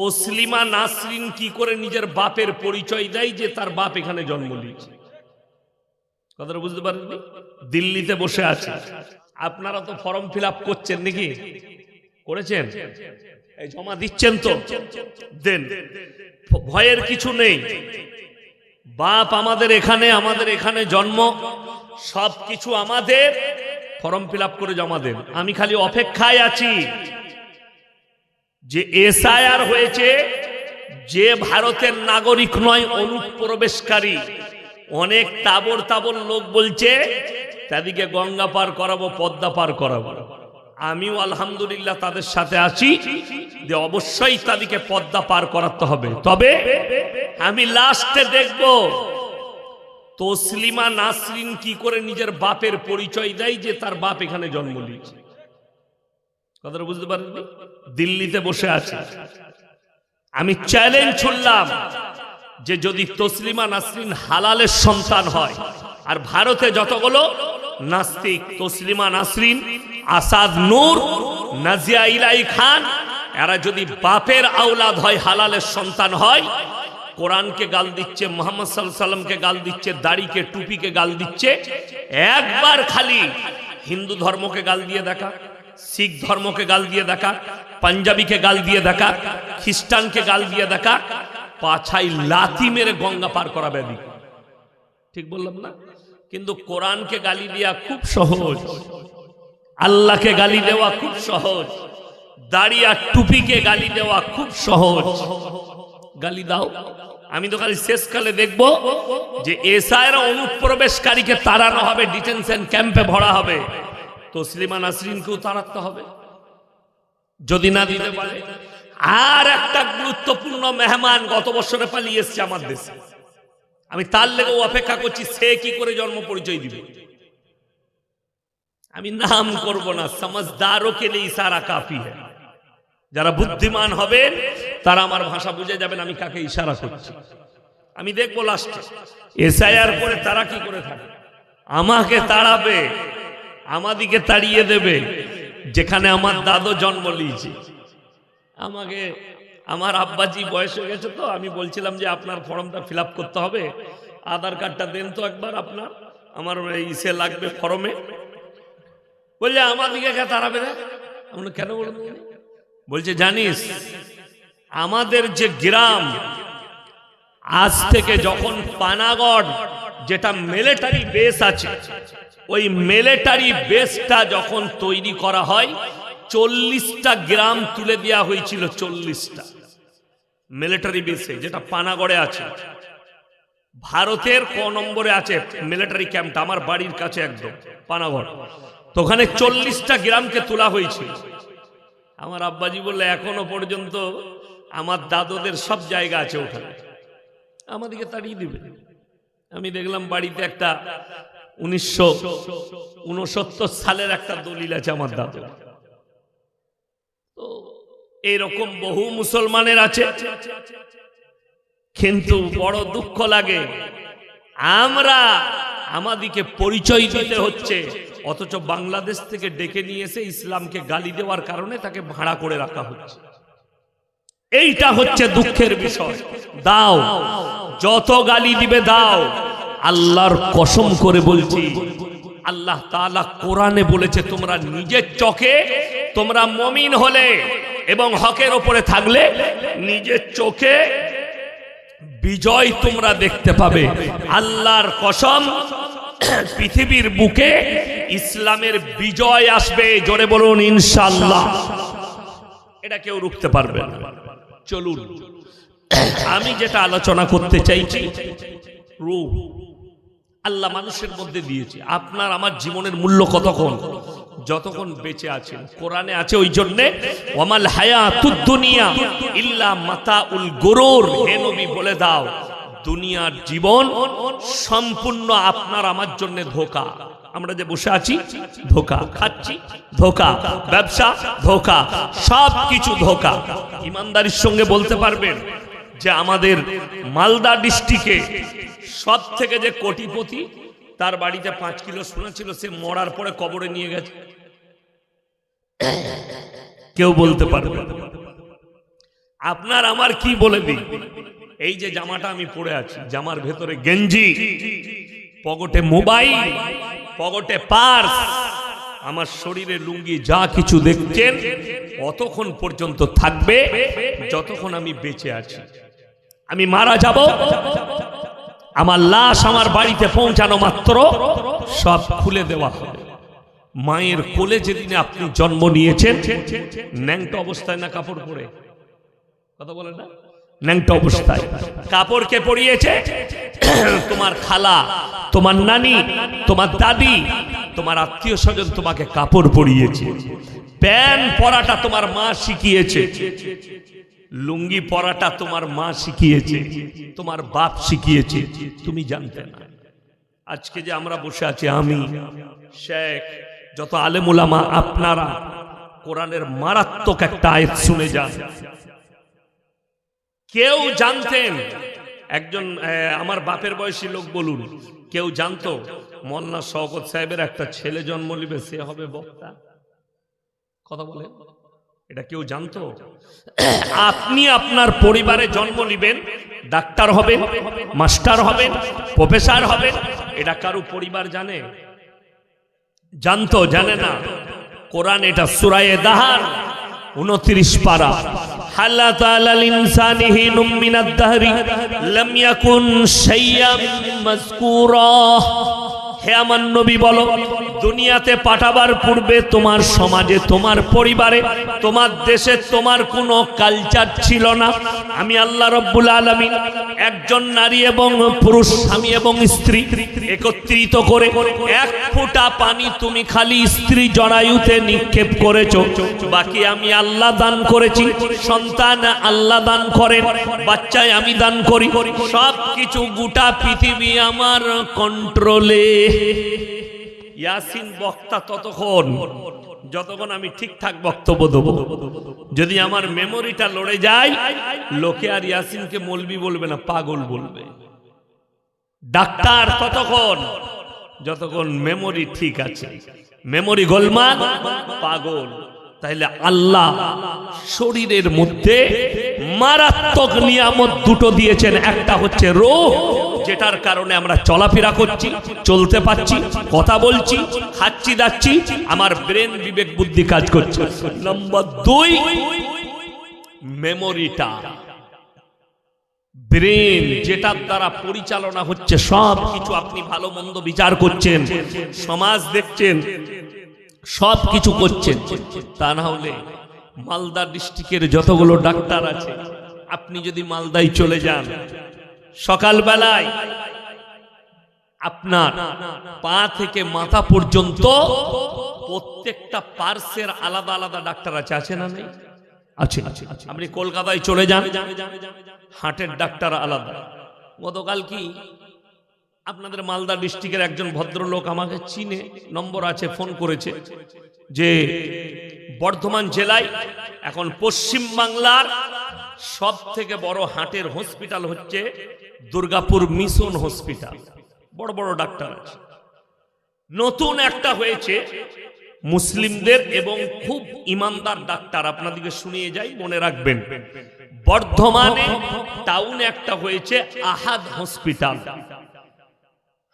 তসলিমা নাসরিন কি করে নিজের বাপের পরিচয় দেয় যে তার বাপ এখানে জন্ম নিয়েছে? কথাটা বুঝতে পারেননি? দিল্লিতে বসে আছে, আপনারা তো ফর্ম ফিল আপ করছেন নাকি? করেছেন? এই জমা দিচ্ছেন তো? দেন, ভয়ের কিছু নেই। বাপ আমাদের এখানে জন্ম, সব কিছু আমাদের। ফর্ম ফিল আপ করে জমা দেন। আমি খালি অপেক্ষায় আছি যে এসআইআর হয়েছে, যে ভারতের নাগরিক নয় অনুপ্রবেশকারী, অনেক তাবর তাবর লোক বলছে তাদেরকে গঙ্গা পার করাবো, পদ্মা পার করাবো। আমিও আলহামদুলিল্লাহ তাদের সাথে আছি যে অবশ্যই তাদেরকে পদ্মা পার করাতে হবে। তবে আমি লাস্টে দেখব তসলিমা নাসরিন কি করে নিজের বাপের পরিচয় দেয় যে তার বাপ এখানে জন্ম নিয়েছে। কথাটা বুঝতে পারেননি? দিল্লিতে বসে আছে। আমি চ্যালেঞ্জ ছুড়লাম যে যদি তসলিমা নাসরিন হালালের সন্তান হয়, আর ভারতে যতগুলো নাস্তিক, তসলিমা নাসরিন, আসাদ নূর, নাজিয়া ইলাই খান, এরা যদি বাপের আওলাদ হয়, হালালের সন্তান হয়, কোরআনকে গাল দিচ্ছে, মুহাম্মদ সাল্লাল্লাহু আলাইহি সাল্লামকে গাল দিচ্ছে, দাড়িকে টুপিকে গাল দিচ্ছে, একবার খালি হিন্দু ধর্মকে গাল দিয়ে দেখা, শিখ ধর্মকে গাল দিয়ে দেখা, পাঞ্জাবিকে গাল দিয়ে দেখা, খ্রিস্টানকে গাল দিয়ে দেখা, পাছাই লাথি মেরে গঙ্গা পার করাবে। ঠিক বললাম না? কিন্তু কোরআনকে গালি দেওয়া খুব সহজ, আল্লাহকে গালি দেওয়া খুব সহজ, দাড়ি আর টুপিকে গালি দেওয়া খুব সহজ। গালি দাও, আমি তো খালি শেষকালে দেখবো যে এসআইআর অনুপ্রবেশকারীকে তাড়ানো হবে, ডিটেনশন ক্যাম্পে ভরা হবে, তসলিমা নাসরিনকেও তাড়াতে হবে যদি না দিতে পারে। আর একটা গুরুত্বপূর্ণ মেহমান গত বছরে পালিয়ে এসছে আমার দেশে, আমি তার লেগেও অপেক্ষা করছি সে কি করে জন্ম পরিচয় দিবে। আমি নাম করব না, সমঝদারোं के लिए ইশারা কাফি है। যারা বুদ্ধিমান হবেন তারা আমার ভাষা বুঝে যাবেন আমি কাকে ইশারা করছি। আমি দেখবো লাস্টে এসআইআর করে তারা কি করে থাকে। আমাকে তাড়াবে, আমাদিকে তাড়িয়ে দেবে যেখানে আমার দাদু জন্ম নিয়েছে। আমাকে আমার আব্বাজি বয়স হয়ে গেছে, তো আমি বলছিলাম যে আপনার ফর্মটা ফিল আপ করতে হবে, আধার কার্ডটা দেন তো একবার আপনার, আমার ইসে লাগবে ফর্মে। বলছে আমাদিকে কে তাড়াবে না? আমরা কেন বলবো? বলছে জানিস আমাদের যে গ্রাম, আজ থেকে যখন পানাগড় যেটা মিলিটারি বেস আছে, ওই মিলিটারি বেসটা যখন তৈরি করা হয় 40টা গ্রাম তুলে দেওয়া হয়েছিল। 40টা মিলিটারি বেসে, যেটা পানাগড়ে আছে। ভারতের ক নম্বরে আছে মিলিটারি ক্যাম্পটা? আমার বাড়ির কাছে একদম পানাগড়। তো ওখানে 40টা গ্রামকে তোলা হয়েছিল। আমার আব্বাজি বললে এখনো পর্যন্ত আমার দাদুদের সব জায়গা আছে ওখানে, আমাদেরকে তাড়িয়ে দিবে। আমি দেখলাম বাড়িতে একটা 1969 সালের একটা দলিল আছে আমার দাদু। তো এরকম বহু মুসলমানের আছে, কিন্তু বড় দুঃখ লাগে আমরা আমাদিকে পরিচয় দিতে হচ্ছে, অথচ বাংলাদেশ থেকে ডেকে নিয়ে এসে ইসলামকে গালি দেওয়ার কারণে তাকে ভাড়া করে রাখা হচ্ছে। এইটা হচ্ছে দুঃখের বিষয়। দাও, যত গালি দিবে দাও। আল্লাহর কসম করে বলছি, আল্লাহ তাআলা কোরআনে বলেছে তোমরা নিজের চোখে, তোমরা মুমিন হলে এবং হকের উপরে থাকলে নিজের চোখে বিজয় তোমরা দেখতে পাবে। আল্লাহর কসম, পৃথিবীর বুকে ইসলামের বিজয় আসবে। জোরে বলুন ইনশাআল্লাহ। এটা কেউ রুখতে পারবে না। চলুন, আমি যেটা আলোচনা করতে চাইছি, রূহ আল্লাহ মানুষের মধ্যে দিয়েছে। আপনার আমার জীবনের মূল্য কতক্ষণ? যতক্ষণ বেঁচে আছেন। কোরআনে আছে ওই জন্যে ওয়ামাল হায়াতুদ দুনিয়া ইল্লা মাতাউল গুরুর। হে নবী বলে দাও, দুনিয়ার জীবন সম্পূর্ণ আপনার আমার জন্য ধোঁকা। আমরা যে বসে আছি ধোঁকা, খাচ্ছি ধোঁকা, ব্যবসা ধোঁকা, সব কিছু ধোঁকা। ইমানদারির সঙ্গে বলতে পারবেন যে আমাদের মালদা ডিস্ট্রিক্টে সব থেকে যে কোটিপতি, তার বাড়িতে 5 কিলো সোনা ছিল, সে মরার পরে কবরে নিয়ে গেছে? কেউ বলতে পারবে? আপনার আমার কি বলে দিই, এই যে জামাটা আমি পরে আছি, জামার ভেতরে গেঞ্জি, পকেটে মোবাইল, পকেটে পার্স, আমার শরীরে লুঙ্গি, যা কিছু দেখছেন অতক্ষণ পর্যন্ত থাকবে যতক্ষণ আমি বেঁচে আছি। আমি মারা যাব, আমার লাশ আমার বাড়িতে পৌঁছানো মাত্র সব খুলে দেওয়া হবে। মায়ের কোলে যেদিনে আপনি জন্ম নিয়েছেন, ন্যাংটা অবস্থায় না কাপড় পরে, কথা বলেন না, ন্যাংটা অবস্থায় কাপড় কে পরিয়েছে? তোমার খালা, তোমার নানি, তোমার দাদি, তোমার আত্মীয় স্বজন তোমাকে কাপড় পরিয়েছে। প্যান্ট পরাটা তোমার মা শিখিয়েছে, লুঙ্গি পরাটা তোমার মা শিখিয়েছে, তোমার বাপ শিখিয়েছে, তুমি জানতে না। আজকে যে আমরা বসে আছি, আমি, শেখ, যত আলেম উলামা, আপনারা কোরআনের মারাত্মক একটা আয়াত শুনে যান। কেউ জানতেন, একজন আমার বাপের বয়সী লোক বলুন, কেউ জানতো মোল্লা শওকত সাহেবের একটা ছেলে জন্ম নিবে, সে হবে বক্তা? কথা বলে, এটা কেউ জানতো? আপনি আপনার পরিবারে জন্ম নিবেন, ডাক্তার হবেন, মাস্টার হবেন, প্রফেসর হবেন, এটা কারো পরিবার জানে? জানতো? জানে না। কোরআন এটা সূরা দাহার 29 পারা, হালাত আলাল ইনসানি হিনুম মিনাদ দাহরি লাম ইয়াকুন শাইয়াম মাযকুরা। হে আমার নবী বলো, দুনিয়াতে পাঠাবার পূর্বে তোমার সমাজে, তোমার পরিবারে, তোমার দেশে তোমার কোনো কালচার ছিল না। আমি আল্লাহ রাব্বুল আলামিন একজন নারী এবং পুরুষ, স্বামী এবং স্ত্রী একত্রিত করে এক ফোঁটা পানি তুমি খালি স্ত্রী জরায়ুতে নিক্ষেপ করেছো, বাকি আমি আল্লাহ দান করেছি। সন্তান আল্লাহ দান করেন, বাচ্চায় আমি দান করি, সব কিছু গোটা পৃথিবী আমার কন্ট্রোলে। ইয়াসিন বক্তা ততক্ষণ যতক্ষণ আমি ঠিকঠাক বক্তব্য দেবো। যদি আমার মেমোরিটা লড়ে যায়, লোকে আর ইয়াসিনকে মৌলবি বলবে না, পাগল বলবে। ডাক্তার ততক্ষণ যতক্ষণ মেমোরি ঠিক আছে, মেমোরি গোলমাল, পাগল। তাইলে আল্লাহ শরীরের মধ্যে মারাত্মক নিয়ামত দুটো দিয়েছেন। একটা হচ্ছে রূহ, যেটার কারণে আমরা চলাফেরা করছি, চলতে পারছি, কথা বলছি, খাচ্ছি দাচ্ছি, আমার ব্রেন, বিবেক, বুদ্ধি কাজ করছে। নাম্বার 2, মেমোরিটা, ব্রেন, যেটার দ্বারা পরিচালনা হচ্ছে সব কিছু। আপনি ভালো মন্দ বিচার করছেন, সমাজ দেখছেন, সব কিছু করছেন। তা না হলে মালদা ডিস্ট্রিক্টের যতগুলো ডাক্তার আছে, আপনি যদি মালদায় চলে যান, সকালবেলায় আপনার পা থেকে মাথা পর্যন্ত প্রত্যেকটা পার্সের আলাদা আলাদা ডাক্তার আছে, আছে না নেই? আছে। আপনি কলকাতায় চলে যান, হার্টের ডাক্তার আলাদা। গতকাল কি আপনাদের মালদা ডিস্ট্রিক্টের একজন ভদ্রলোক আমাকে চিনে, নম্বর আছে, ফোন করেছে যে বর্ধমান জেলায় এখন পশ্চিম বাংলার সব থেকে বড় হার্টের হসপিটাল হচ্ছে দুর্গাপুর মিশন হসপিটাল। বড় বড় ডাক্তার আছে। নতুন একটা হয়েছে মুসলিমদের এবং খুব ইমানদার ডাক্তার, আপনাদেরকে শুনিয়ে যাই, মনে রাখবেন। বর্ধমানে টাউনে একটা হয়েছে আহাদ হসপিটাল।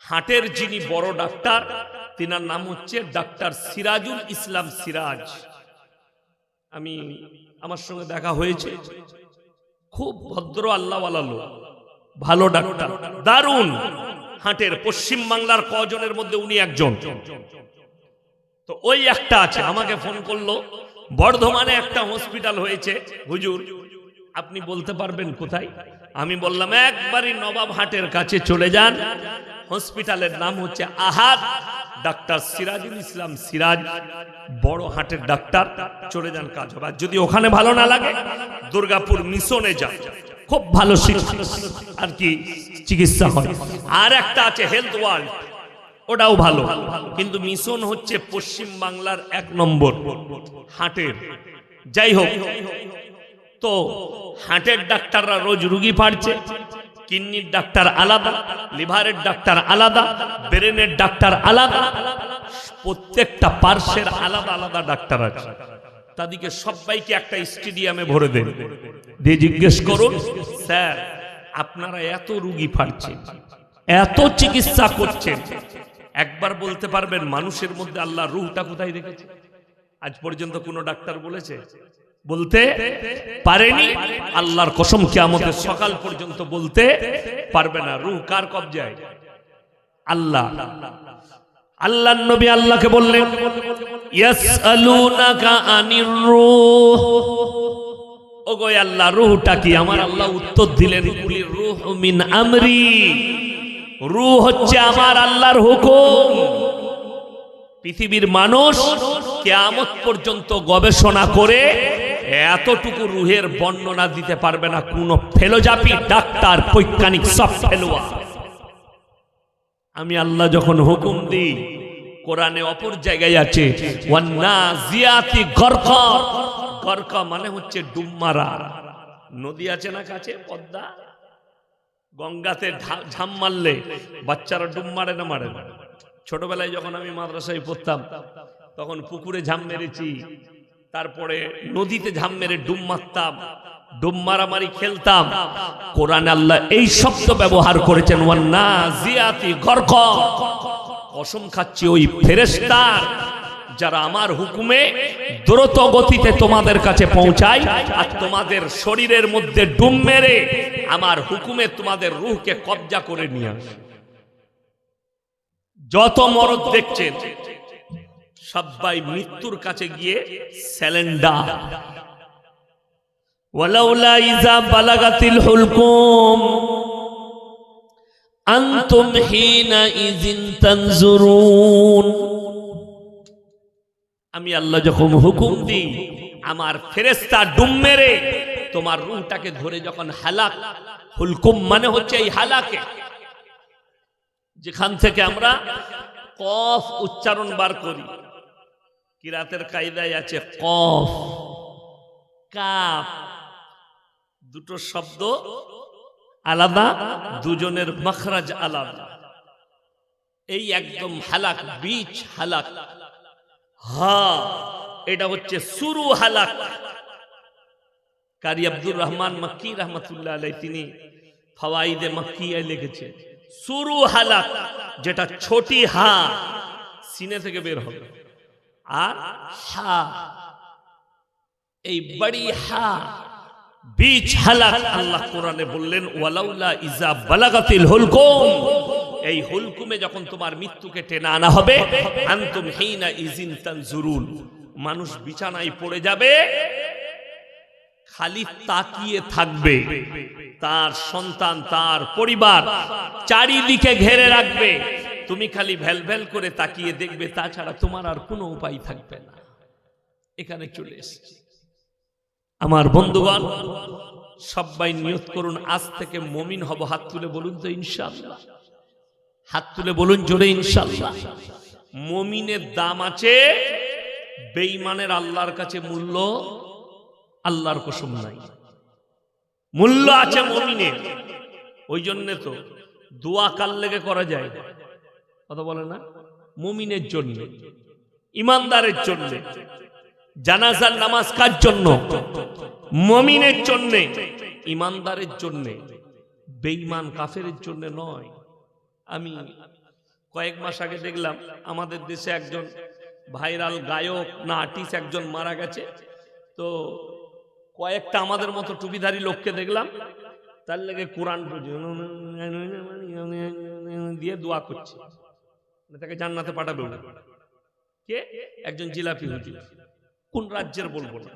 হার্টের যিনি বড় ডাক্তার, তিনার নাম হচ্ছে ডাক্তার সিরাজুল ইসলাম সিরাজ। আমার সঙ্গে দেখা হয়েছে, খুব ভদ্র আল্লাহওয়ালা লোক, ভালো ডাক্তার, দারুণ হার্টের। পশ্চিম বাংলার কজনের মধ্যে উনি একজন। তো ওই একটা আছে, আমাকে ফোন করলো, বর্ধমানে একটা হসপিটাল হয়েছে হুজুর, আপনি বলতে পারবেন কোথায়? আমি বললাম একবারই নবাব হাটের কাছে চলে যান, হসপিটালের নাম হচ্ছে আহাদ, ডাক্তার সিরাজুল ইসলাম সিরাজ, বড় হাটের ডাক্তার, চলে যান, কাজ হবে। যদি ওখানে ভালো না লাগে, দুর্গাপুর মিশনে যান, খুব ভালো আর কি চিকিৎসা হয়। আর একটা আছে হেলথ ওয়ার্ল্ড, ওটাও ভালো, কিন্তু মিশন হচ্ছে পশ্চিম বাংলার 1 নম্বর হাটের। যাই হোক, তো হার্টের ডাক্তাররা রোজ রুগী পাচ্ছে, কিডনির ডাক্তার আলাদা, লিভারের ডাক্তার আলাদা, ব্রেনের ডাক্তার আলাদা, প্রত্যেকটা পার্শ্বের আলাদা আলাদা ডাক্তার আছে। তাদেরকে সবাইকে একটা স্টেডিয়ামে ভরে দেন, দিয়ে জিজ্ঞেস করুন, স্যার আপনারা এত রুগী ফাড়ছেন, এত চিকিৎসা করছেন, একবার বলতে পারবেন মানুষের মধ্যে আল্লাহ রূহটা কোথায় রেখেছে? আজ পর্যন্ত কোনো ডাক্তার বলেছে? বলতে পারেনি। আল্লাহর কসম কিয়ামতের সকাল পর্যন্ত বলতে পারবে না রূহ কার কবজায়? আল্লাহ। আল্লাহর নবী আল্লাহকে বললেন, ইয়াসআলুনাকা আনির রূহ, ওগো আল্লাহ রূহটা কি? আমার আল্লাহ উত্তর দিলেন, কুলির রূহু মিন আমরি, রূহ হচ্ছে আমার আল্লাহর হুকুম। পৃথিবীর মানুষ কিয়ামত পর্যন্ত গবেষণা করে এতটুকু রূহের বর্ণনা দিতে পারবে না। কোন ফেলোজাপি ডাক্তার বৈজ্ঞানিক সব ফেলোয়া। আমি আল্লাহ যখন হুকুম দিই, কোরআনে অপর জায়গায় আছে ওয়ান্নাজিয়াতি গরকা, গরকা মানে হচ্ছে ডুব মারা। নদী আছে না কাছে, পদ্মা, গঙ্গাতে ঝাম মারলে বাচ্চারা ডুব মারে না মারে না? ছোটবেলায় যখন আমি মাদ্রাসায় পড়তাম তখন পুকুরে ঝাম মেরেছি, তারপরে নদীতে ঝাম মেরে ডুব মারতাম, ডুব মারামারি খেলতাম। কোরআনে আল্লাহ এই শব্দ ব্যবহার করেছেন ওয়ান্নাজিয়াতি গরকা। কসম খাচ্ছি ওই ফেরেশতার যারা আমার হুকুমে দ্রুত গতিতে তোমাদের কাছে পৌঁছায় আর তোমাদের শরীরের মধ্যে ডুব মেরে আমার হুকুমে তোমাদের রূহকে কবজা করে নিয়ে আসে। যত মরদ দেখছেন সবাই মৃত্যুর কাছে গিয়ে স্যালেন্ডার। ওয়ালাউলা ইযা বালাগাতিল হুলকুম আনতুম হিনা ইযিন তানজুরুন। আমি আল্লাহ যখন হুকুম দিই, আমার ফেরেশতা ডুব মেরে তোমার রূহটাকে ধরে যখন হালাক, হুলকুম মানে হচ্ছে এই হালাকে, যেখান থেকে আমরা কফ উচ্চারণ বার করি। কিরাতের কায়দায় আছে কফ কাফ, দুটো শব্দ আলাদা, দুজনের মখরাজ আলাদা। এই একদম হালাক, বীজ হালাক। হা এটা হচ্ছে শুরু হালাক। কারি আব্দুর রহমান মক্কি রহমাতুল্লাহ আলাইহি তিনি ফাওয়াইদে মক্কিয়ায় লিখেছেন শুরু হালাক, যেটা ছোটি হা সিনে থেকে বের হবে, আর হা এই বড়ি হা বীজ হালাক। আল্লাহ কোরআনে বললেন ওয়ালাউলা ইযা বালাগাতিল হুলকুম, এই হুলকুমে যখন তোমার মৃত্যুকে টেনে আনা হবে, আনতুম হিনা ইযিন তানজুরুন, মানুষ বিছানায় পড়ে যাবে, খালি তাকিয়ে থাকবে, তার সন্তান তার পরিবার চারিদিকে ঘেরে রাখবে, তুমি খালি ভ্যালভ্যাল করে তাকিয়ে দেখবে, তাছাড়া তোমার আর কোনো উপায় থাকবে না। এখানে চলে এসেছে। আমার বন্ধুগণ, সবাই নিয়ত করুন আজ থেকে মুমিন হব। হাত তুলে বলুন তো ইনশাআল্লাহ, হাত তুলে বলুন জোরে ইনশাআল্লাহ। মুমিনের দাম আছে, বেঈমানের আল্লাহর কাছে মূল্য আল্লাহর কসম নাই। মূল্য আছে মুমিনের। ওই জন্য তো দোয়া কার লেগে করা যায়, কথা বলে না? মুমিনের জন্য, ইমানদারের জন্য। জানাজার নামাজ কার জন্য? মুমিনের জন্য, ইমানদারের জন্য, বেঈমান কাফেরের জন্য নয়। আমি কয়েক মাস আগে দেখলাম আমাদের দেশে একজন ভাইরাল গায়ক না আর্টিস্ট একজন মারা গেছে। তো কয়েকটা আমাদের মতো টুপিধারী লোককে দেখলাম, তার লেগে কোরআন দিয়ে দোয়া করছে, তাকে জান্নাতে পাঠাবে। কে? একজন জিলাপি হুজুর, কোন রাজ্যের বলবো না।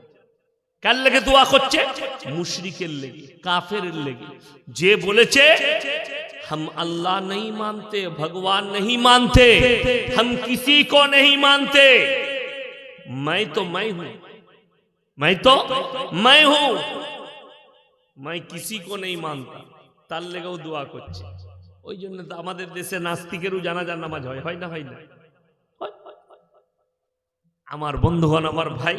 কার লেগে দোয়া করছে? মুশরিকের লেগে, কাফেরের লেগে। যে বলেছে हम अल्लाह नहीं मानते, भगवान नहीं मानते, हम किसी को नहीं मानते, मैं तो मैं हूं, मैं तो मैं हूं, मैं किसी को नहीं मानता। তার লেগেও দোয়া করছে। ওই জন্য তো আমাদের দেশে নাস্তিকেরও জানাজার নামাজ হয়, হয় না? হয় না? আমার বন্ধুগণ, আমার ভাই,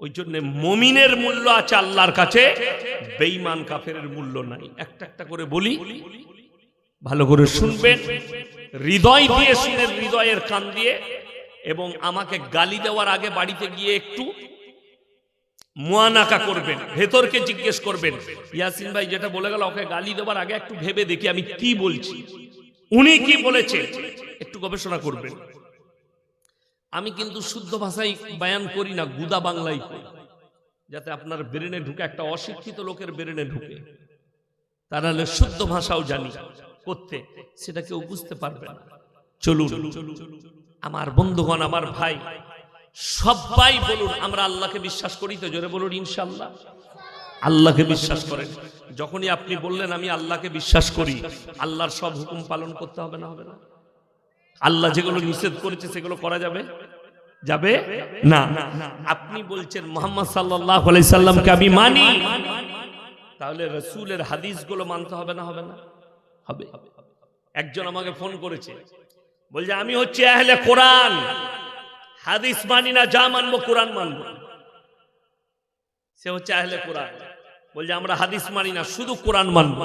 ওই জন্য মুমিনের মূল্য আছে আল্লাহর কাছে, বেঈমান কাফেরের মূল্য নাই। একটা একটা করে বলি, ভালো করে শুনবেন, হৃদয় দিয়ে শুনেন, হৃদয়ের কান দিয়ে। এবং আমাকে গালি দেওয়ার আগে বাড়িতে গিয়ে একটু মুয়ানাকা করবেন, ভেতরকে জিজ্ঞেস করবেন। ইয়াসিন ভাই যেটা বলে গেল, ওকে গালি দেওয়ার আগে একটু ভেবে দেখি আমি কি বলছি, উনি কি বলেছে, একটু গবেষণা করবেন। আমি কিন্তু শুদ্ধ ভাষায় বয়ান করি না, গুদা বাংলায় করি, যাতে আপনার ব্রেনে ঢুকে, একটা অশিক্ষিত লোকের ব্রেনে ঢুকে। তার নাহলে শুদ্ধ ভাষাও জানি করতে, সেটা কেউ বুঝতে পারবে না। চলুন আমার বন্ধুগণ, আমার ভাই, সবাই বলুন আমরা আল্লাহকে বিশ্বাস করি তো? জোরে বলুন ইনশাআল্লাহ। আল্লাহকে বিশ্বাস করেন। যখনই আপনি বললেন আমি আল্লাহকে বিশ্বাস করি, আল্লাহর সব হুকুম পালন করতে হবে না? হবে না? আল্লাহ যেগুলো নিষেধ করেছে সেগুলো করা যাবে? যাবে না। আপনি বলছেন মুহাম্মদ সাল্লাল্লাহু আলাইহি সাল্লামকে আমি মানি, তাহলে রাসূলের হাদিসগুলো মানতে হবে না? হবে না? হবে। একজন আমাকে ফোন করেছে, বলছে আমি হচ্ছে আহলে কোরআন, হাদিস মানি না, যা মানবো কোরআন মানবো। সে হচ্ছে আহলে কোরআন, বলছে আমরা হাদিস মানি না, শুধু কোরআন মানবো।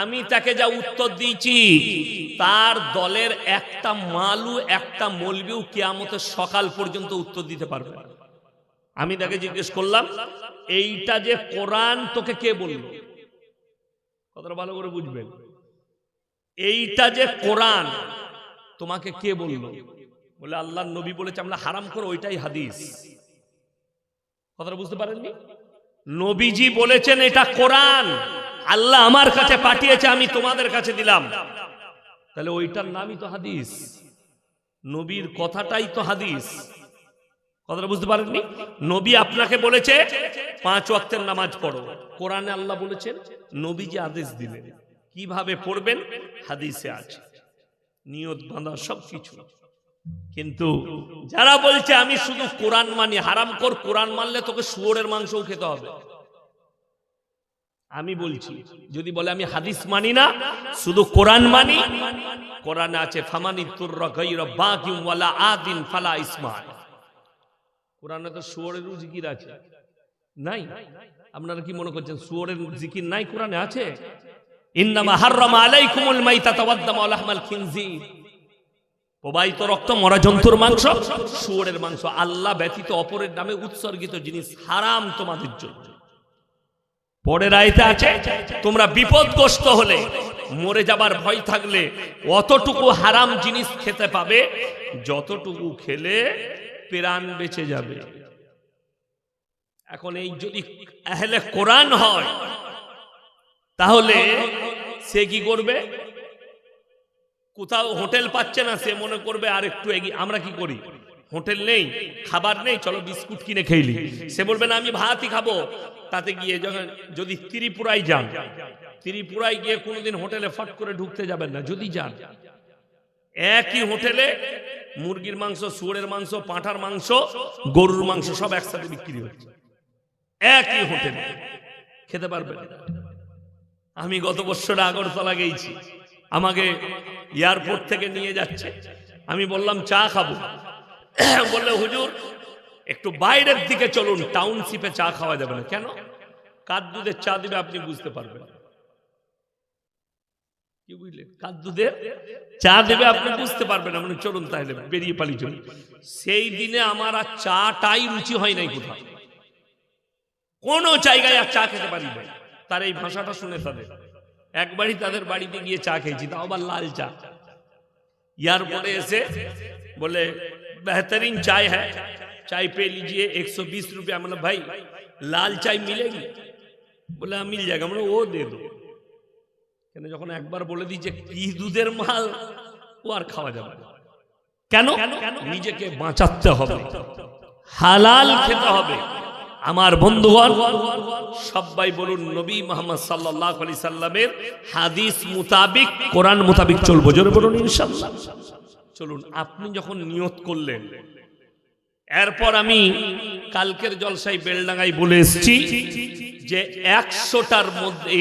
আমি তাকে যা উত্তর দিয়েছি, তার দলের একটা মালু, একটা মৌলবিও কিয়ামতের সকাল পর্যন্ত উত্তর দিতে পারবে না। আমি তাকে জিজ্ঞেস করলাম, এইটা যে কোরআন তোকে কে বলল? কথাটা ভালো করে বুঝবেন, এইটা যে কোরআন তোমাকে কে বলল? বলে আল্লাহর নবী বলেছে আমরা হারাম করো, ওইটাই হাদিস। কথাটা বুঝতে পারেননি? নবীজি বলেছেন এটা কোরআন, আল্লাহ আমার কাছে পাঠিয়েছে, আমি তোমাদের কাছে দিলাম, তাহলে ওইটার নামই তো হাদিস, নবীর কথাটাই তো হাদিস। কথাটা বুঝতে পারেননি? নবী আপনাকে বলেছে 5 ওয়াক্তের নামাজ পড়ো, কোরআনে আল্লাহ বলেছেন, নবীজি আদেশ দিলেন, কিভাবে পড়বেন হাদিসে আছে, নিয়ত বাঁধা সবকিছু। কিন্তু যারা বলছে আমি শুধু কোরআন মানি, হারাম কর, কোরআন মানলে তোকে শুয়োরের মাংসও খেতে হবে। আমি বলছি, যদি বলে আমি হাদিস মানি না, শুধু কোরআন মানি, কোরআনে আছে ফামানিতুররা গায়রা বাগিন ওয়ালা আদিন ফালা ইসমা। কোরআনে তো শুয়োরেরও জিকির আছে, নাই? আপনারা কি মনে করছেন শুয়োরের জিকির নাই? কোরআনে আছে। ইন্নামা হাররামা আলাইকুমুল মাইতাতা ওয়াদ দামা ওয়া লাহমাল খিনজির, প্রবাহিত রক্ত, মরা জন্তুর মাংস, শুয়োরের মাংস, আল্লাহ ব্যতীত অপরের নামে উৎসর্গিত জিনিস হারাম তোমাদের জন্য। পরের আয়াতে আছে তোমরা বিপদগ্রস্ত হলে, মরে যাবার ভয় থাকলে অতটুকু হারাম জিনিস খেতে পাবে যতটুকু খেলে প্রাণ বেঁচে যাবে। এখন এই যদি আহলে কোরআন হয়, তাহলে সে কি করবে? কোথাও হোটেল পাচ্ছে না, সে মনে করবে আর একটু এগিয়ে। আমরা কি করি? হোটেল নেই, খাবার নেই, চলো বিস্কুট কিনে খেইলি। সে বলবে না আমি ভাতই খাবো। তাতে গিয়ে যদি ত্রিপুরায় যান, ত্রিপুরায় গিয়ে কোনোদিন হোটেলে ফট করে ঢুকতে যাবেন না। যদি যান, একই হোটেলে মুরগির মাংস, শুয়োরের মাংস, পাঁঠার মাংস, গরুর মাংস সব একসাথে বিক্রি হচ্ছে, একই হোটেলে খেতে পারবেন। আমি গত বছর আগরতলা গেছি, আমাকে এয়ারপোর্ট থেকে নিয়ে যাচ্ছে, আমি বললাম চা খাবো, বললে হুজুর একটু বাইরের দিকে চলুন, টাউনশিপে চা খাওয়া যাবে না। কেন? কার দুধের চা দিবে আপনি বুঝতে পারবেন। কি বুঝলেন? কার দুধের চা দেবে আপনি বুঝতে পারবেন না। মানে চলুন তাহলে বেরিয়ে পালি চলুন। সেই দিনে আমার আর চাটাই রুচি হয় নাই কোথাও, কোন জায়গায় আর চা খেতে পারি না। তার এই ভাষাটা শুনে তাদের একবারই তাদের বাড়িতে গিয়ে চা খেয়েছি, তাও আবার লাল চা। এয়ারপোর্টে এসে बोले बेहतरीन चाय है, चाय पे लीजिए 120 रुपया। मतलब भाई लाल चाय मिलेगी? बोले हाँ मिल जाएगा। मतलब वो दे दो। কেন যখন একবার বলে দিই যে কি দুধের মাল, ও আর খাওয়া যাবে না। কেন? নিজেকে বাঁচাতে হবে, হালাল খেতে হবে। আমার বন্ধুগণ সবাই বলুন নবী মুহাম্মদ সাল্লাল্লাহু আলাইহি সাল্লামের হাদিস মোতাবেক, কোরআন মোতাবেক চলবো। জোরে বলুন ইনশাআল্লাহ। চলুন, আপনি যখন নিয়ত করলেন, এরপর আমি কালকের জলসায় বেলডাঙ্গায় বলে এসেছি যে 100টার মধ্যে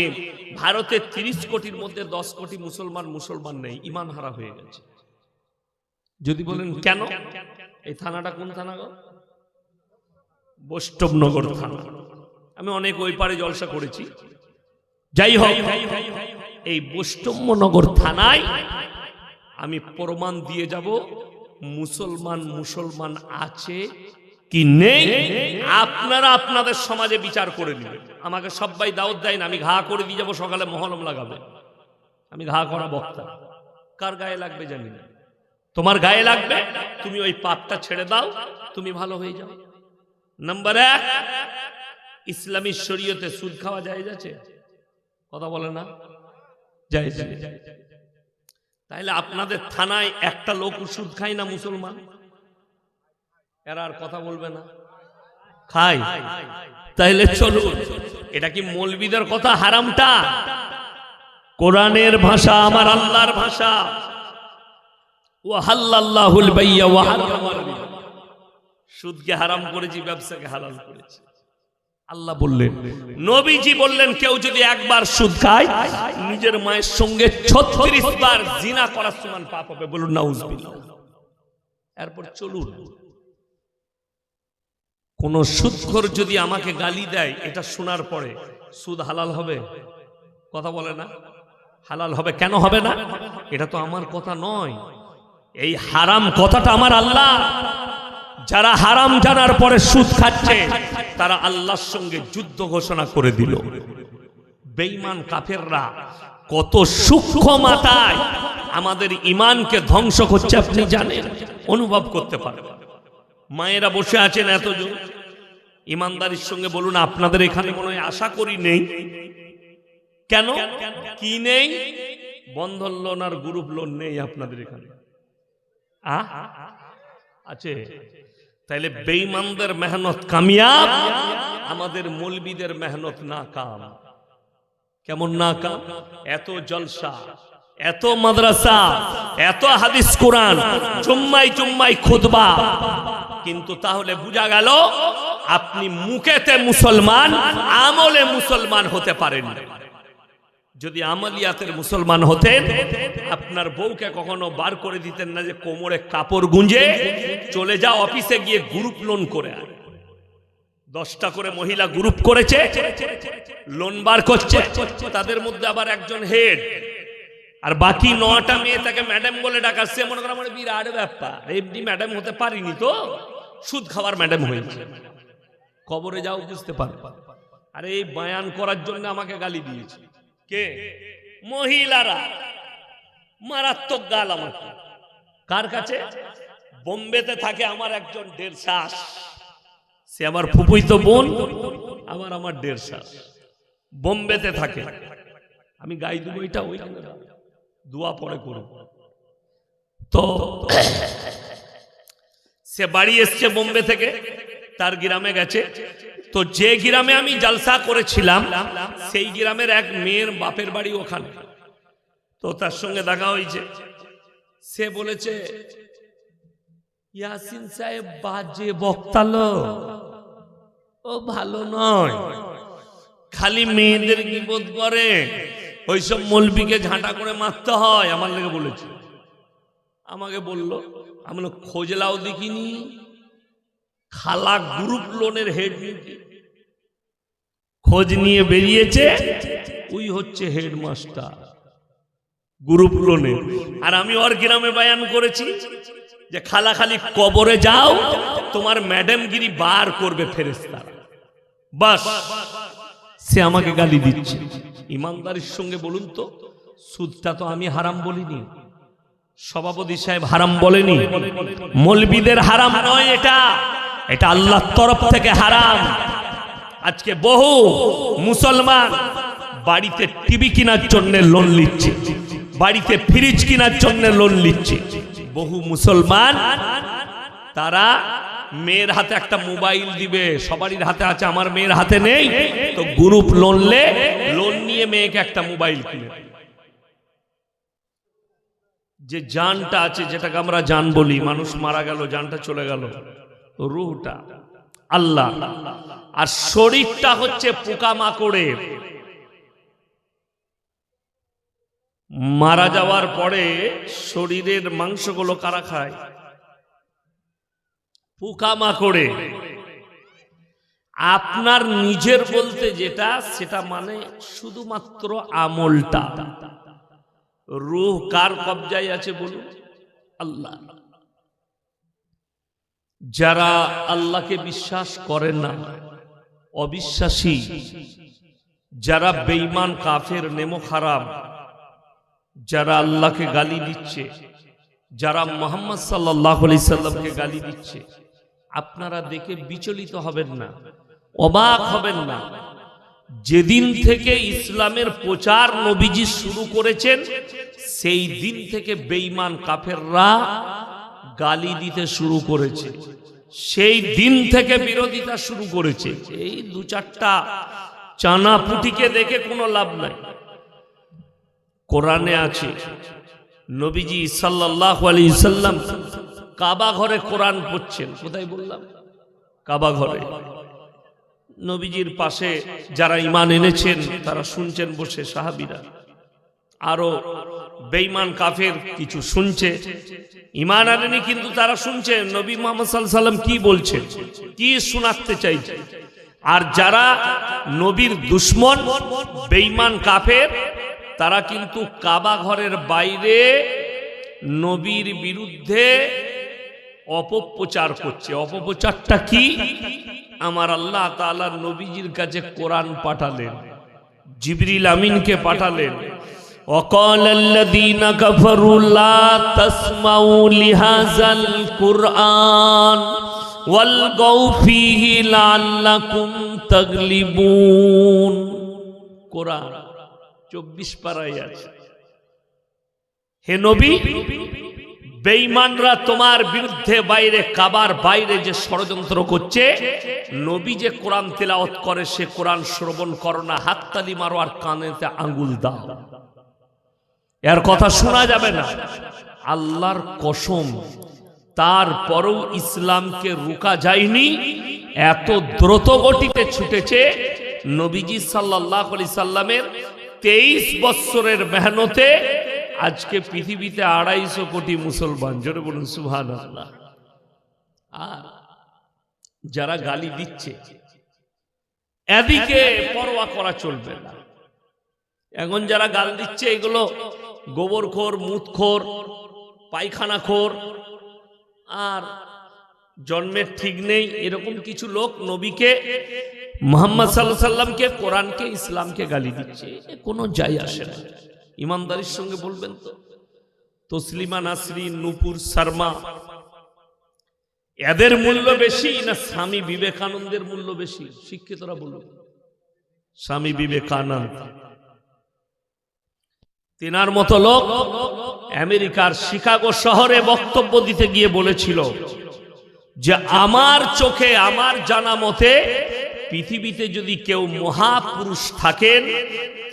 ভারতের 30 কোটির মধ্যে 10 কোটি মুসলমান নেই, ঈমান হারা হয়ে গেছে। যদি বলেন কেন? এই থানাটা কোন থানা গো? বৈষ্ণবনগর থানা। আমি অনেক ওই পারে জলসা করেছি। যাই হোক, এই বৈষ্ণবনগর থানায় আমি প্রমাণ দিয়ে যাব মুসলমান আছে কি নেই, আপনারা আপনাদের সমাজে বিচার করে নেবেন। আমাকে সবাই দাওয়াত দেয় না, আমি ঘা করে দিয়ে যাবো, সকালে মহলম লাগাবে। আমি ঘা করা বক্তা, কার গায়ে লাগবে জানি না। তোমার গায়ে লাগবে, তুমি ওই পাপটা ছেড়ে দাও, তুমি ভালো হয়ে যাও। নাম্বার 1, ইসলামী শরীয়তে সুদ খাওয়া জায়েজ আছে? কথা বলে না, জায়েজ। তাহলে আপনাদের থানায় একটা লোক সুদ খায় না মুসলমান? এরা আর কথা বলবে না, খায়। তাইলে চলুন, এটা কি মৌলবীদের কথা? হারামটা কোরআনের ভাষা, আমার আল্লাহর ভাষা। ওয়াহাল্লাল্লাহুল বাইয়া ওয়া হারামার রিবা, সুদকে হারাম করেছি, ব্যবসাকে হালাল করেছি। আল্লাহ বললেন, নবীজি বললেন, কেউ যদি একবার সুদ খায়, নিজের মায়ের সঙ্গে 36 বার জিনা করার সমান পাপ হবে। বলুন নাউজুবিল্লাহ। এরপর চলুন, কোন সুদখোর যদি আমাকে গালি দেয়, এটা শোনার পরে সুদ হালাল হবে? কথা বলে না, হালাল হবে। কেন হবে না? এটা তো আমার কথা নয়, এই হারাম কথাটা আমার আল্লাহ। যারা হারাম জানার পরে সুদ খাচ্ছে, তারা আল্লাহর সঙ্গে যুদ্ধ ঘোষণা করে দিল। বেঈমান কাফেররা কত সূক্ষ্ম মাথায় আমাদের ঈমানকে ধ্বংস করছে, আপনি জানেন, অনুভব করতে পারেন। মায়েরা বসে আছেন এতজন, ইমানদারির সঙ্গে বলুন, আপনাদের এখানে মনে হয় আশা করি নেই। কেন কি নেই? বন্ধন লোন আর গ্রুপ লোন নেই আপনাদের এখানে, আছে? তাইলে বেঈমানদের মেহনত কামিয়াব, আমাদের মৌলবীদের মেহনত নাকাম। কেমন নাকাম? এত জলসা, এত মাদ্রাসা, এত হাদিস কোরআন, জুম্মায় জুম্মায় খুতবা, কিন্তু তাহলে বোঝা গেল আপনি মুখেতে মুসলমান, আমলে মুসলমান হতে পারেন। যদি আমলিয়াতের মুসলমান হতেন, আপনার বউকে কখনো বার করে দিতেন না যে কোমরে কাপড় গুঁজে চলে যাও অফিসে গিয়ে গ্রুপ লোন করে আয়। 10টা করে মহিলা গ্রুপ করেছে, লোন বার করছে, তাদের মধ্যে আবার একজন হেড, আর বাকি 9টা মেয়ে তাকে ম্যাডাম বলে ডাকাচ্ছে। মনে করেন আমার বিরাট ব্যাপার, এমনি ম্যাডাম হতে পারিনি তো, সুদ খাওয়ার ম্যাডাম হয়েছে। কবরে যাও, বুঝতে পারবে। আরে এই বয়ান করার জন্য আমাকে গালি দিয়েছে কে? মহিলারা। মারাত্মক গাল আমাকে। কার কাছে? বোম্বেতে থাকে আমার একজন 1.5 শ্বাস, সে আমার ফুফুইতো বোন, আমার 1.5 শ্বাস, বোম্বেতে থাকে। আমি গাই দেবো, এটা ওইখানে দোয়া পরে করব। তো সে বাড়ি এসছে বোম্বে থেকে, তার গ্রামে গেছে। তো যে গ্রামে আমি জলসা করেছিলাম, সেই গ্রামের এক মেয়ের বাপের বাড়ি ওখানে। তো তার সঙ্গে দেখা হয়েছে। সে বলেছে, ইয়াসিন সাহেব বাজে বক্তালো, ও ভালো নয়, খালি মেয়েদের গীবত করে, ওইসব মৌলবীকে ঝাঁটা করে মারতে হয়। আমার লেগে বলেছে, আমাকে বলল, আমি খোঁজ লাও দেখিনি, খালা গ্রুপ লোনের হেড নাকি? খোঁজ নিয়ে বেরিয়েছে, ওই হচ্ছে হেডমাস্টার গ্রুপ লোনের। আর আমি ওর গ্রামে বয়ান করেছি যে খালা খালি কবরে যাও, তোমার ম্যাডামগিরি বার করবে ফেরেশতা। বাস, সে আমাকে গালি দিচ্ছে। ইমানদারির সঙ্গে বলুন তো, সুদটা তো আমি হারাম বলিনি, সভাপতি সাহেব হারাম বলেনি, মৌলবীদের হারাম নয়, এটা এটা আল্লাহর তরফ থেকে হারাম। আজকে বহু মুসলমান বাড়িতে টিভি কেনার জন্য লোন নিচ্ছে, বাড়িতে ফ্রিজ কেনার জন্য লোন নিচ্ছে। বহু মুসলমান তারা মেয়ের হাতে একটা মোবাইল দিবে, সবারই হাতে আছে, আমার মেয়ের হাতে নেই, তো গ্রুপ লোন নিয়ে মেয়েকে একটা মোবাইল কিনে। যে জানটা আছে, যেটাকে আমরা জান বলি, মানুষ মারা গেল, জানটা চলে গেল, রূহটা আল্লাহ, আর শরীরটা হচ্ছে পোকামাকড়ের। মারা যাওয়ার পরে শরীরের মাংসগুলো কারা খায়? পোকামাকড়ে। আপনার নিজের বলতে যেটা, সেটা মানে শুধুমাত্র আমলটা। রূহ কার কবজায় আছে বলুন? আল্লাহ। যারা আল্লাহকে বিশ্বাস করে না, অবিশ্বাসী, যারা বেঈমান কাফের নেমো খারাপ, যারা আল্লাহকে গালি দিচ্ছে, যারা মুহাম্মদ সাল্লাল্লাহু আলাইহি সাল্লামকে গালি দিচ্ছে, আপনারা দেখে বিচলিত হবেন না, অবাক হবেন না। যেদিন থেকে ইসলামের প্রচার নবীজি শুরু করেছেন, সেই দিন থেকে বেঈমান কাফেররা গালি দিতে শুরু করেছে, সেই দিন থেকে বিরোধিতা শুরু করেছে। এই দু চারটা চানাপুটিকে দেখে কোনো লাভ নাই। কোরআনে আছে নবীজি সাল্লাল্লাহু আলাইহি সাল্লাম কাবা ঘরে কোরআন পড়ছেন। কোথায় বললাম? কাবা ঘরে। নবীজির পাশে যারা ঈমান এনেছেন তারা শুনছেন বসে, সাহাবীরা। আরো বেঈমান কাফের কিছু শুনছে, ঈমান আনেনি কিন্তু তারা শুনছেন নবী মুহাম্মদ সাল্লাল্লাহু আলাইহি সাল্লাম কি বলছেন, কি শোনাতে চাইছে। আর যারা নবীর দুশমন বেঈমান কাফের, তারা কিন্তু কাবা ঘরের বাইরে নবীর বিরুদ্ধে অপপ্রচার করছে। অপপ্রচারটা কি? আমার আল্লাহ তাআলা নবীজির কাছে কোরআন পাঠালেন, জিবরিল আমিনকে পাঠালেন। وقال الذين كفروا لا تسمعوا لهذا القرآن والغوا فيه لعلكم تغلبون। কোরআন 24 পারায় আছে। হে নবী, বেঈমানরা তোমার বিরুদ্ধে বাইরে, কাবার বাইরে যে ষড়যন্ত্র করছে, নবী যে কোরআন তেলাওয়াত করে সে কোরআন শ্রবণ করো না, হাততালি মারো আর কানেতে আঙ্গুল দাও, এর কথা শোনা যাবে না। আল্লাহর কসম, তারপরেও ইসলামকে রোকা যায়নি। এত দ্রুত গতিতে ছুটেছে। নবীজি সাল্লাল্লাহু আলাইহি সাল্লামের 23 বছরের মেহনতে আজকে পৃথিবীতে 250 কোটি মুসলমান। জোরে বলুন সুবহানাল্লাহ। আর যারা গালি দিচ্ছে, এদিকে পরোয়া করা চলবে না। এখন যারা গাল দিচ্ছে এগুলো গোবরখোর, মুতখোর, পায়খানাখোর, আর জন্মের ঠিক নেই এরকম কিছু লোক নবীকে, মুহাম্মদ সাল্লাল্লাহু আলাইহি সাল্লামকে, কোরআনকে, ইসলামকে গালি দিচ্ছে। কোনো যায় আসে না। ইমানদারির সঙ্গে বলবেন তো, তসলিমা নাসরিন, নূপুর শর্মা, এদের মূল্য বেশি না স্বামী বিবেকানন্দের মূল্য বেশি? শিক্ষিতরা বলুন। স্বামী বিবেকানন্দ, তিনার মতো লোক আমেরিকার শিকাগো শহরে বক্তব্য দিতে গিয়ে বলেছিল যে আমার চোখে, আমার জানা মতে পৃথিবীতে যদি কেউ মহাপুরুষ থাকেন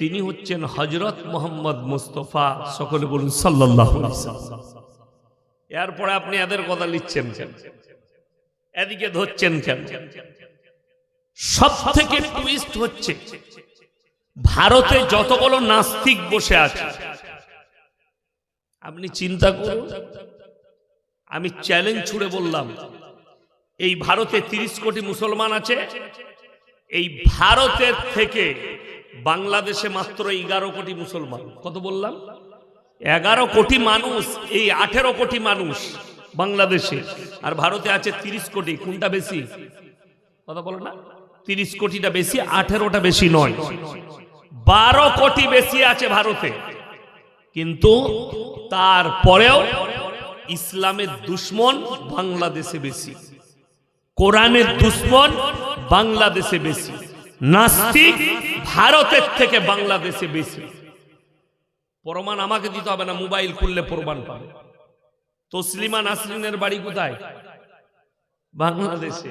তিনি হচ্ছেন হযরত মুহাম্মদ মুস্তাফা। সকলে বলুন সাল্লাল্লাহু আলাইহি ওয়াসাল্লাম। এরপরে আপনি এদের কথা লিখছেন কেন, এদিকে ধরছেন কেন? সব থেকে টুইস্ট হচ্ছে, ভারতে যতগুলো নাস্তিক বসে আছে, আপনি চিন্তা করুন। আমি চ্যালেঞ্জ ছুড়ে বললাম, এই ভারতে 30 কোটি মুসলমান আছে। এই ভারতের থেকে বাংলাদেশে মাত্র 11 কোটি মুসলমান। কত বললাম? 11 কোটি মানুষ। এই 18 কোটি মানুষ বাংলাদেশে, আর ভারতে আছে 30 কোটি। কোনটা বেশি? কথা বলো না। 30 কোটিটা বেশি, 18টা বেশি নয়। 12 কোটি বেশি আছে ভারতে। কিন্তু তারপরেও ইসলামের দুশমন বাংলাদেশে বেশি, কোরআনের দুশমন বাংলাদেশে বেশি, নাস্তিক ভারতের থেকে বাংলাদেশে বেশি। প্রমাণ আমাকে দিতে হবে না, মোবাইল খুললে প্রমাণ পাবে। তসলিমা নাসরিনের বাড়ি কোথায়? বাংলাদেশে।